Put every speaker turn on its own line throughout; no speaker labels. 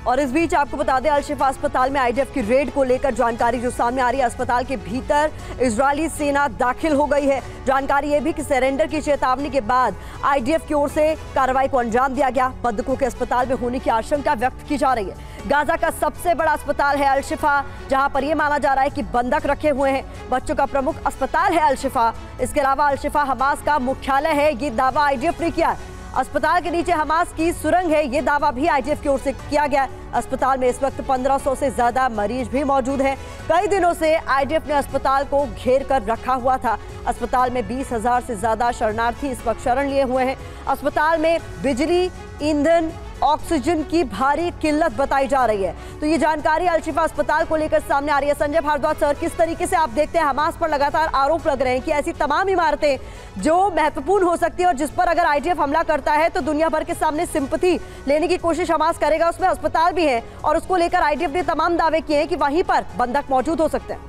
और इस बीच आपको बता दें, अल शिफा अस्पताल में आईडीएफ की रेड को लेकर जानकारी जो सामने आ रही है, अस्पताल के भीतर इजरायली सेना दाखिल हो गई है। जानकारी यह भी कि सरेंडर की चेतावनी के बाद आईडीएफ की ओर से कार्रवाई को अंजाम दिया गया। बंधकों के अस्पताल में होने की आशंका व्यक्त की जा रही है। गाजा का सबसे बड़ा अस्पताल है अल शिफा, जहां पर यह माना जा रहा है कि बंधक रखे हुए हैं। बच्चों का प्रमुख अस्पताल है अल शिफा। इसके अलावा अल शिफा हमास का मुख्यालय है, ये दावा आईडीएफ ने किया। अस्पताल के नीचे हमास की सुरंग है, ये दावा भी आईडीएफ की ओर से किया गया। अस्पताल में इस वक्त 1500 से ज्यादा मरीज भी मौजूद हैं। कई दिनों से आईडीएफ ने अस्पताल को घेर कर रखा हुआ था। अस्पताल में 20,000 से ज्यादा शरणार्थी इस वक्त शरण लिए हुए हैं। अस्पताल में बिजली, ईंधन, ऑक्सीजन की भारी किल्लत बताई जा रही है। तो ये जानकारी अल शिफा अस्पताल को लेकर सामने आ रही है। संजय भारद्वाज सर, किस तरीके से आप देखते हैं, हमास पर लगातार आरोप लग रहे हैं कि ऐसी तमाम इमारतें जो महत्वपूर्ण हो सकती है और जिस पर अगर आईडीएफ हमला करता है तो दुनिया भर के सामने सिंपैथी लेने की कोशिश हमास करेगा, उसमें अस्पताल भी है और उसको लेकर आईडीएफ ने तमाम दावे किए हैं कि वहीं पर बंधक मौजूद हो सकते हैं।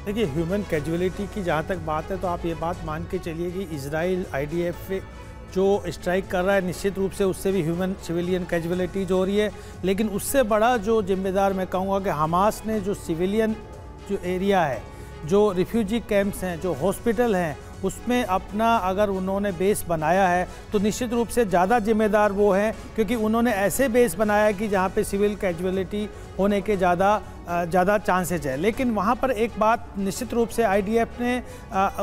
देखिए, ह्यूमन कैजुअलिटी की जहाँ तक बात है तो आप ये बात मान के चलिए कि इजराइल आईडीएफ जो स्ट्राइक कर रहा है, निश्चित रूप से उससे भी ह्यूमन सिविलियन कैजुअलिटीज हो रही है। लेकिन उससे बड़ा जो जिम्मेदार मैं कहूँगा कि हमास ने जो सिविलियन जो एरिया है, जो रिफ्यूजी कैंप्स हैं, जो हॉस्पिटल हैं, उसमें अपना अगर उन्होंने बेस बनाया है तो निश्चित रूप से ज़्यादा जिम्मेदार वो हैं, क्योंकि उन्होंने ऐसे बेस बनाया है कि जहाँ पे सिविल कैजुअलिटी होने के ज़्यादा चांसेज है। लेकिन वहाँ पर एक बात निश्चित रूप से आईडीएफ ने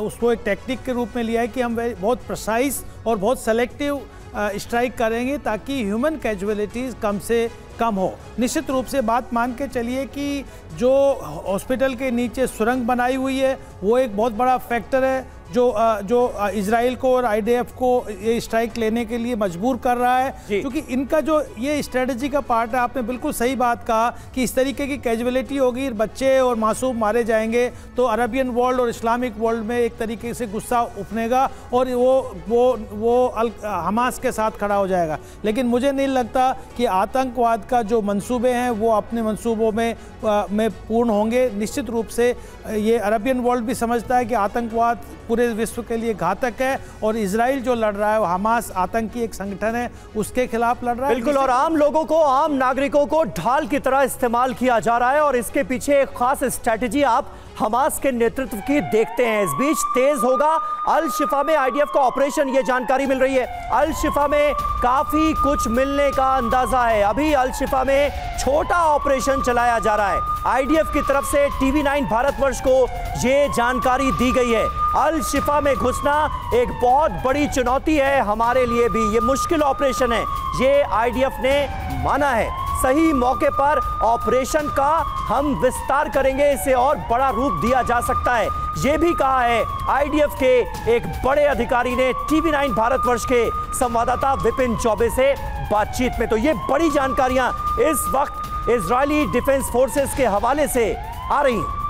उसको एक टेक्निक के रूप में लिया है कि हम बहुत प्रिसाइज और बहुत सेलेक्टिव स्ट्राइक करेंगे ताकि ह्यूमन कैजुअलिटीज़ कम से कम हो। निश्चित रूप से बात मान के चलिए कि जो हॉस्पिटल के नीचे सुरंग बनाई हुई है वो एक बहुत बड़ा फैक्टर है जो इजराइल को और आईडीएफ को ये स्ट्राइक लेने के लिए मजबूर कर रहा है, क्योंकि इनका जो ये स्ट्रेटजी का पार्ट है। आपने बिल्कुल सही बात कहा कि इस तरीके की कैजुअलिटी होगी, बच्चे और मासूम मारे जाएंगे तो अरबियन वर्ल्ड और इस्लामिक वर्ल्ड में एक तरीके से गुस्सा उठनेगा और वो हमास के साथ खड़ा हो जाएगा। लेकिन मुझे नहीं लगता कि आतंकवाद का जो मंसूबे हैं वो अपने मंसूबों में पूर्ण होंगे। निश्चित रूप से ये अरबियन वर्ल्ड भी समझता है कि आतंकवाद पूरे विश्व के लिए घातक है और इजराइल जो लड़ रहा है वो हमास आतंकी एक संगठन है, उसके खिलाफ लड़ रहा है।
बिल्कुल, और आम लोगों को, आम नागरिकों को ढाल की तरह इस्तेमाल किया जा रहा है और इसके पीछे एक खास स्ट्रैटेजी आप हमास के नेतृत्व की देखते हैं। इस बीच तेज होगा अल शिफा में आईडीएफ का ऑपरेशन, ये जानकारी मिल रही है। अल शिफा में काफी कुछ मिलने का अंदाजा है। अभी अल शिफा में छोटा ऑपरेशन चलाया जा रहा है। आईडीएफ की तरफ से टीवी9 भारतवर्ष को ये जानकारी दी गई है। अल शिफा में घुसना एक बहुत बड़ी चुनौती है हमारे लिए भी, ये मुश्किल ऑपरेशन है, ये आईडीएफ ने माना है। सही मौके पर ऑपरेशन का हम विस्तार करेंगे, इसे और बड़ा रूप दिया जा सकता है, यह भी कहा है आईडीएफ के एक बड़े अधिकारी ने टीवी9 भारतवर्ष के संवाददाता विपिन चौबे से बातचीत में। तो ये बड़ी जानकारियां इस वक्त इजरायली डिफेंस फोर्सेस के हवाले से आ रही हैं।